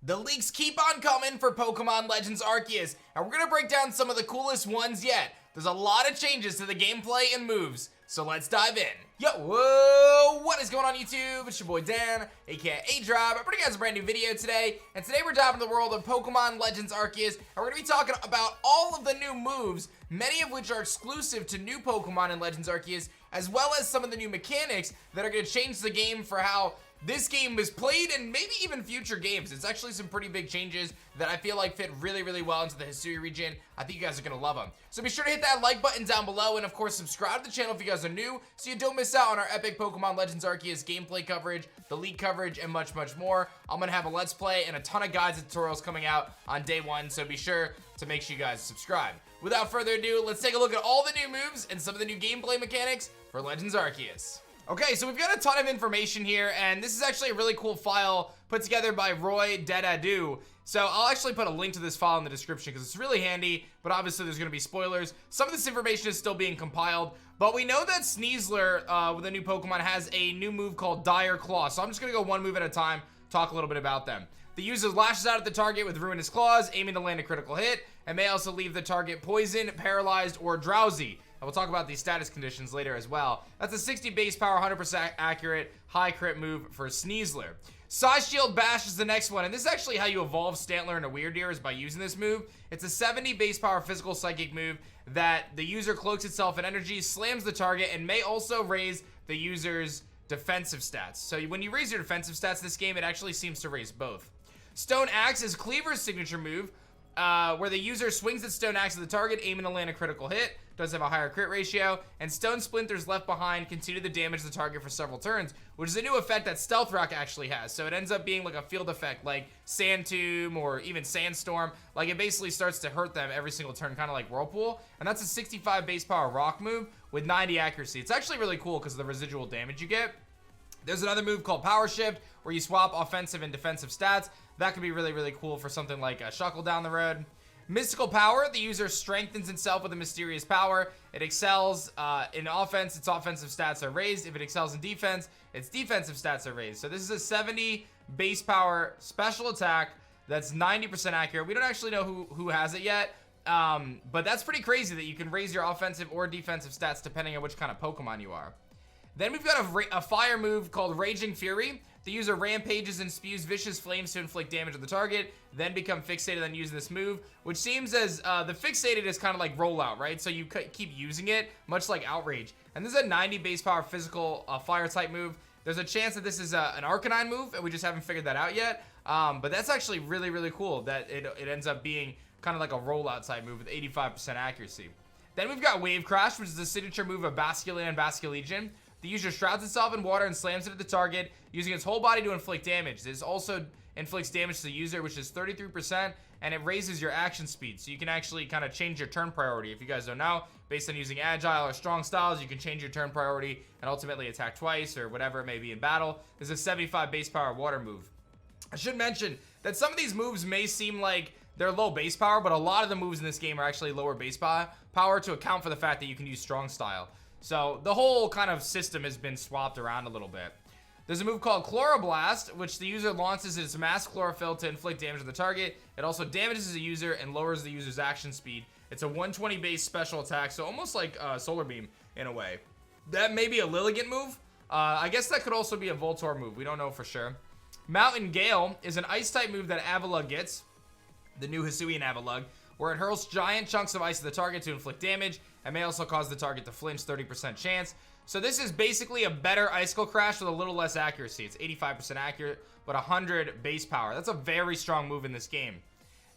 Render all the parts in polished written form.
The leaks keep on coming for Pokemon Legends Arceus, and we're gonna break down some of the coolest ones yet. There's a lot of changes to the gameplay and moves, so let's dive in. Yo, whoa, what is going on YouTube? It's your boy Dan, aka aDrive. I'm bringing you guys a brand new video today, and today we're diving into the world of Pokemon Legends Arceus, and we're gonna be talking about all of the new moves, many of which are exclusive to new Pokemon in Legends Arceus, as well as some of the new mechanics that are gonna change the game for how this game is played and maybe even future games. It's actually some pretty big changes that I feel like fit really, really well into the Hisui region. I think you guys are gonna love them. So be sure to hit that like button down below, and of course subscribe to the channel if you guys are new so you don't miss out on our epic Pokemon Legends Arceus gameplay coverage, the leak coverage, and much, much more. I'm gonna have a let's play and a ton of guides and tutorials coming out on day one, so be sure to make sure you guys subscribe. Without further ado, let's take a look at all the new moves and some of the new gameplay mechanics for Legends Arceus. Okay, so we've got a ton of information here, and this is actually a really cool file put together by Roy Dedadu. So I'll actually put a link to this file in the description because it's really handy, but obviously there's going to be spoilers. Some of this information is still being compiled, but we know that Sneasler, with a new Pokemon, has a new move called Dire Claw. So I'm just going to go one move at a time, talk a little bit about them. The user lashes out at the target with Ruinous Claws, aiming to land a critical hit, and may also leave the target poisoned, paralyzed, or drowsy. And we'll talk about these status conditions later as well. That's a 60 base power, 100% accurate, high crit move for Sneasler. Size Shield Bash is the next one, and this is actually how you evolve Stantler into Weirdeer, is by using this move. It's a 70 base power physical psychic move that the user cloaks itself in energy, slams the target, and may also raise the user's defensive stats. So when you raise your defensive stats this game, it actually seems to raise both. Stone Axe is Cleaver's signature move, where the user swings its Stone Axe at the target, aiming to land a critical hit. Does have a higher crit ratio, and Stone Splinters left behind continue to damage the target for several turns, which is a new effect that Stealth Rock actually has. So it ends up being like a field effect, like Sand Tomb or even Sandstorm. Like it basically starts to hurt them every single turn, kind of like Whirlpool. And that's a 65 base power rock move with 90 accuracy. It's actually really cool because of the residual damage you get. There's another move called Power Shift, where you swap offensive and defensive stats. That could be really, really cool for something like a Shuckle down the road. Mystical Power, the user strengthens itself with a mysterious power. It excels in offense, its offensive stats are raised. If it excels in defense, its defensive stats are raised. So this is a 70 base power special attack that's 90% accurate. We don't actually know who has it yet, but that's pretty crazy that you can raise your offensive or defensive stats depending on which kind of Pokemon you are. Then we've got a fire move called Raging Fury. The user rampages and spews vicious flames to inflict damage on the target, then become fixated on using this move, which seems as the fixated is kind of like rollout, right? So you keep using it, much like Outrage. And this is a 90 base power physical fire type move. There's a chance that this is an Arcanine move, and we just haven't figured that out yet. But that's actually really, really cool that it ends up being kind of like a rollout type move with 85% accuracy. Then we've got Wave Crash, which is the signature move of Basculin and Basculegion. The user shrouds itself in water and slams it at the target, using its whole body to inflict damage. This also inflicts damage to the user, which is 33%, and it raises your action speed. So you can actually kind of change your turn priority. If you guys don't know, based on using Agile or Strong Styles, you can change your turn priority and ultimately attack twice or whatever it may be in battle. This is a 75 base power water move. I should mention that some of these moves may seem like they're low base power, but a lot of the moves in this game are actually lower base power to account for the fact that you can use Strong Style. So the whole kind of system has been swapped around a little bit. There's a move called Chloroblast, which the user launches its mass chlorophyll to inflict damage to the target. It also damages the user and lowers the user's action speed. It's a 120 base special attack, so almost like Solar Beam in a way. That may be a Lilligant move. I guess that could also be a Voltorb move. We don't know for sure. Mountain Gale is an ice type move that Avalugg gets, the new Hisuian Avalugg, where it hurls giant chunks of ice at the target to inflict damage, and may also cause the target to flinch, 30% chance. So this is basically a better Icicle Crash with a little less accuracy. It's 85% accurate, but 100 base power. That's a very strong move in this game.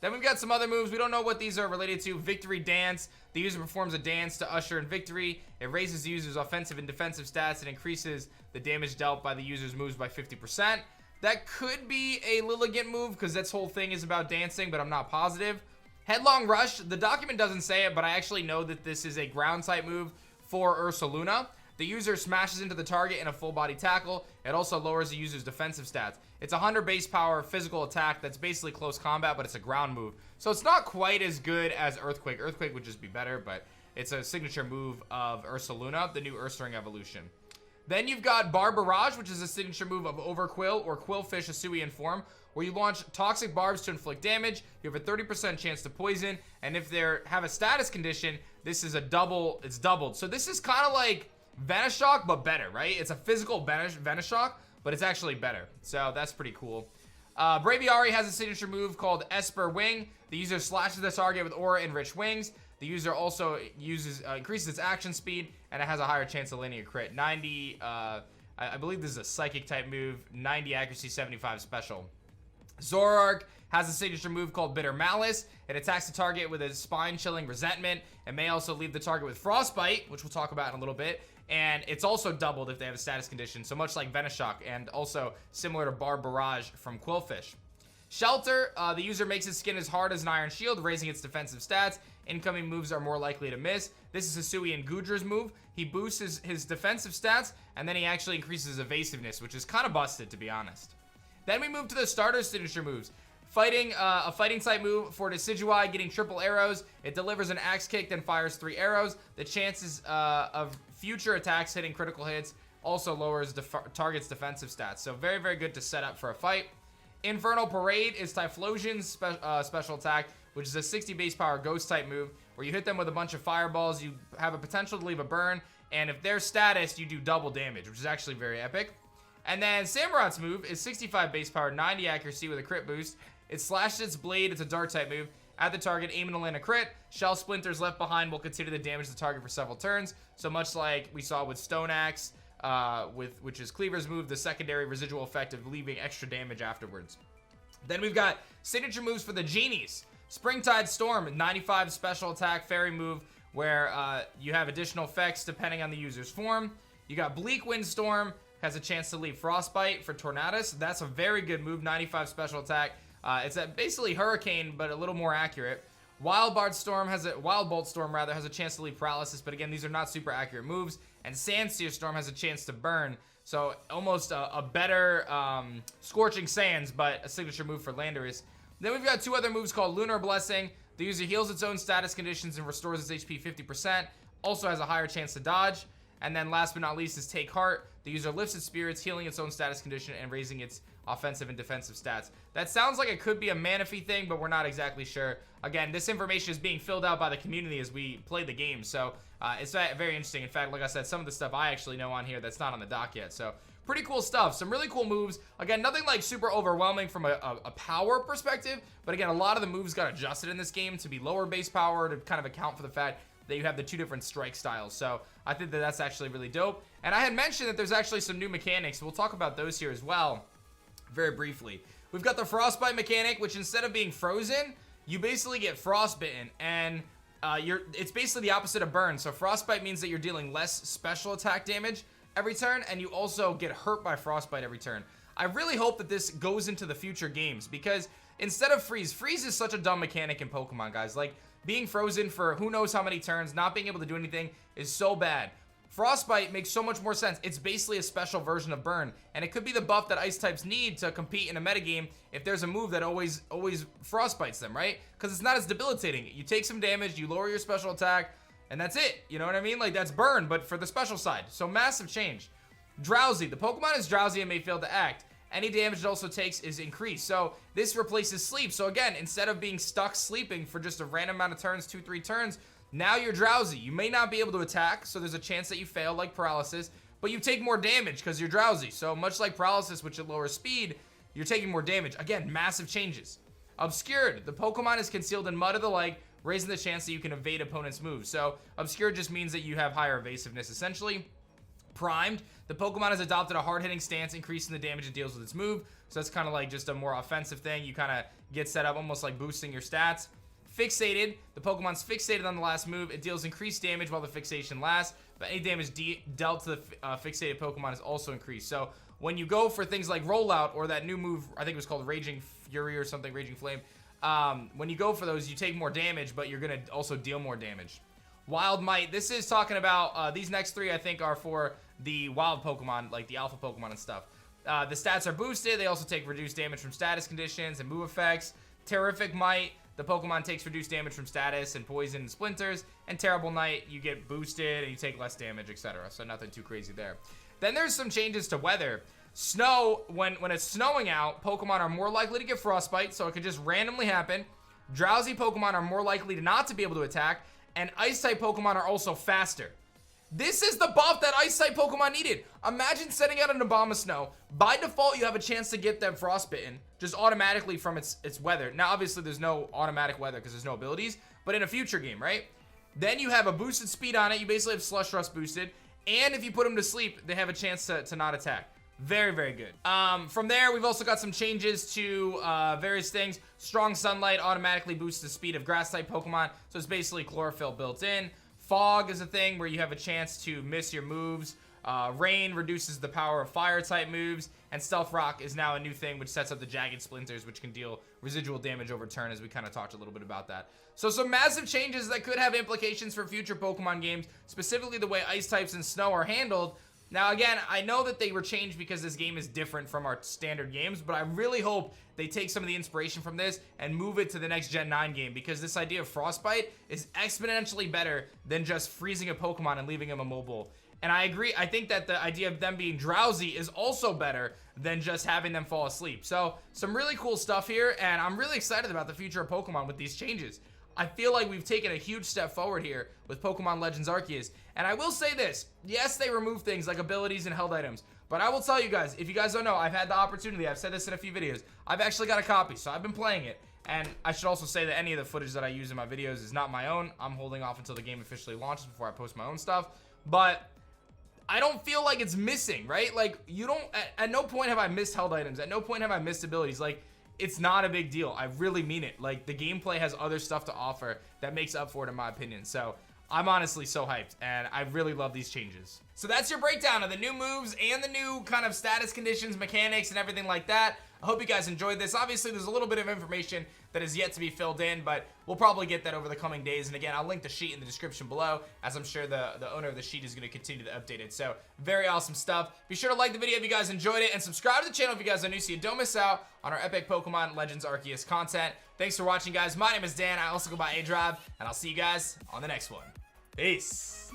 Then we've got some other moves. We don't know what these are related to. Victory Dance. The user performs a dance to usher in victory. It raises the user's offensive and defensive stats and increases the damage dealt by the user's moves by 50%. That could be a Lilligant move because this whole thing is about dancing, but I'm not positive. Headlong Rush, the document doesn't say it, but I actually know that this is a ground type move for Ursaluna. The user smashes into the target in a full body tackle. It also lowers the user's defensive stats. It's 100 base power physical attack that's basically close combat, but it's a ground move. So it's not quite as good as Earthquake. Earthquake would just be better, but it's a signature move of Ursaluna, the new Ursaring evolution. Then you've got Barb Barrage, which is a signature move of Overquill or Quillfish Hisui in form, where you launch toxic barbs to inflict damage. You have a 30% chance to poison, and if they have a status condition, this is it's doubled. So this is kind of like Venoshock, but better, right? It's a physical Venoshock, but it's actually better. So that's pretty cool. Braviary has a signature move called Esper Wing. The user slashes the target with aura-enriched wings. The user also increases its action speed, and it has a higher chance of landing a crit. 90, I believe this is a psychic type move. 90 accuracy, 75 special. Zoroark has a signature move called Bitter Malice. It attacks the target with a spine-chilling resentment. It may also leave the target with Frostbite, which we'll talk about in a little bit. And it's also doubled if they have a status condition, so much like Venoshock, and also similar to Barb Barrage from Quillfish. Shelter, the user makes its skin as hard as an iron shield, raising its defensive stats. Incoming moves are more likely to miss. This is Hisui and Gudra's move. He boosts his defensive stats, and then he actually increases evasiveness, which is kind of busted, to be honest. Then we move to the starter signature moves. A fighting type move for Decidueye, getting triple arrows. It delivers an axe kick, then fires 3 arrows. The chances of future attacks hitting critical hits also lowers the target's defensive stats. So very, very good to set up for a fight. Infernal Parade is Typhlosion's special attack, which is a 60 base power ghost type move, where you hit them with a bunch of fireballs. You have a potential to leave a burn, and if they're status, you do double damage, which is actually very epic. And then Samurot's move is 65 base power, 90 accuracy with a crit boost. It slashes its blade. It's a dart type move. At the target, aiming to land a crit. Shell splinters left behind will continue to damage the target for several turns. So much like we saw with Stone Axe, which is Cleaver's move, the secondary residual effect of leaving extra damage afterwards. Then we've got signature moves for the Genies. Springtide Storm, 95 special attack fairy move, where you have additional effects depending on the user's form. You got Bleak Windstorm, has a chance to leave Frostbite for Tornadus. That's a very good move, 95 special attack. It's basically Hurricane, but a little more accurate. Wild Bolt Storm has a chance to leave Paralysis, but again, these are not super accurate moves. And Sandseer Storm has a chance to burn, so almost a better Scorching Sands, but a signature move for Landorus. Then we've got 2 other moves called Lunar Blessing. The user heals its own status conditions and restores its HP 50%. Also has a higher chance to dodge. And then last but not least is Take Heart. The user lifts its spirits, healing its own status condition and raising its offensive and defensive stats. That sounds like it could be a Manaphy thing, but we're not exactly sure. Again, this information is being filled out by the community as we play the game, so it's very interesting. In fact, like I said, some of the stuff I actually know on here that's not on the dock yet, so pretty cool stuff. Some really cool moves. Again, nothing like super overwhelming from a power perspective, but again, a lot of the moves got adjusted in this game to be lower base power to kind of account for the fact that you have the 2 different strike styles. So I think that that's actually really dope. And I had mentioned that there's actually some new mechanics. We'll talk about those here as well very briefly. We've got the Frostbite mechanic, which instead of being frozen, you basically get frostbitten, and it's basically the opposite of burn. So Frostbite means that you're dealing less special attack damage every turn, and you also get hurt by Frostbite every turn. I really hope that this goes into the future games, because instead of freeze is such a dumb mechanic in Pokemon, guys. Like, being frozen for who knows how many turns, not being able to do anything is so bad. Frostbite makes so much more sense. It's basically a special version of burn, and it could be the buff that ice types need to compete in a metagame if there's a move that always frostbites them, right? Because it's not as debilitating. You take some damage, you lower your special attack, and that's it. You know what I mean? Like, that's burn, but for the special side. So massive change. Drowsy. The Pokemon is drowsy and may fail to act. Any damage it also takes is increased. So this replaces sleep. So again, instead of being stuck sleeping for just a random amount of turns, 2-3 turns, now you're drowsy. You may not be able to attack, so there's a chance that you fail like Paralysis, but you take more damage because you're drowsy. So much like Paralysis, which at lower speed, you're taking more damage. Again, massive changes. Obscured. The Pokemon is concealed in mud of the leg, raising the chance that you can evade opponent's moves. So Obscured just means that you have higher evasiveness, essentially. Primed. The Pokemon has adopted a hard-hitting stance, increasing the damage it deals with its move. So that's kind of like just a more offensive thing. You kind of get set up almost like boosting your stats. Fixated. The Pokemon's fixated on the last move. It deals increased damage while the fixation lasts, but any damage dealt to the fixated Pokemon is also increased. So when you go for things like Rollout or that new move, I think it was called Raging Fury or something, Raging Flame, when you go for those, you take more damage, but you're going to also deal more damage. Wild Might. This is talking about, these next 3 I think are for the wild Pokemon, like the alpha Pokemon and stuff. The stats are boosted. They also take reduced damage from status conditions and move effects. Terrific Might. The Pokemon takes reduced damage from status and poison and splinters. And Terrible Night, you get boosted and you take less damage, etc. So nothing too crazy there. Then there's some changes to weather. Snow, when it's snowing out, Pokemon are more likely to get frostbite, so it could just randomly happen. Drowsy Pokemon are more likely to not to be able to attack, and Ice-type Pokemon are also faster. This is the buff that Ice-type Pokemon needed. Imagine setting out an Abomasnow. By default, you have a chance to get them frostbitten, just automatically from its weather. Now, obviously, there's no automatic weather because there's no abilities, but in a future game, right? Then you have a boosted speed on it. You basically have Slush Rust boosted, and if you put them to sleep, they have a chance to not attack. Very, very good. From there, we've also got some changes to various things. Strong Sunlight automatically boosts the speed of Grass-type Pokemon, so it's basically Chlorophyll built in. Fog is a thing where you have a chance to miss your moves. Rain reduces the power of Fire-type moves, and Stealth Rock is now a new thing which sets up the Jagged Splinters, which can deal residual damage over turn, as we kind of talked a little bit about that. So some massive changes that could have implications for future Pokemon games, specifically the way Ice types and Snow are handled. Now, again, I know that they were changed because this game is different from our standard games, but I really hope they take some of the inspiration from this and move it to the next Gen 9 game, because this idea of Frostbite is exponentially better than just freezing a Pokemon and leaving him immobile. And I agree, I think that the idea of them being drowsy is also better than just having them fall asleep. So, some really cool stuff here, and I'm really excited about the future of Pokemon with these changes. I feel like we've taken a huge step forward here with Pokemon Legends Arceus. And I will say this, yes, they remove things like abilities and held items, but I will tell you guys, if you guys don't know, I've had the opportunity, I've said this in a few videos, I've actually got a copy, so I've been playing it. And I should also say that any of the footage that I use in my videos is not my own. I'm holding off until the game officially launches before I post my own stuff. But I don't feel like it's missing, right? Like, you don't, at no point have I missed held items. At no point have I missed abilities. Like, it's not a big deal. I really mean it. Like, the gameplay has other stuff to offer that makes up for it, in my opinion. So I'm honestly so hyped, and I really love these changes. So that's your breakdown of the new moves and the new kind of status conditions, mechanics, and everything like that. I hope you guys enjoyed this. Obviously, there's a little bit of information that is yet to be filled in, but we'll probably get that over the coming days. And again, I'll link the sheet in the description below, as I'm sure the owner of the sheet is going to continue to update it. So very awesome stuff. Be sure to like the video if you guys enjoyed it, and subscribe to the channel if you guys are new so you don't miss out on our epic Pokemon Legends Arceus content. Thanks for watching, guys. My name is Dan. I also go by aDrive, and I'll see you guys on the next one. Peace.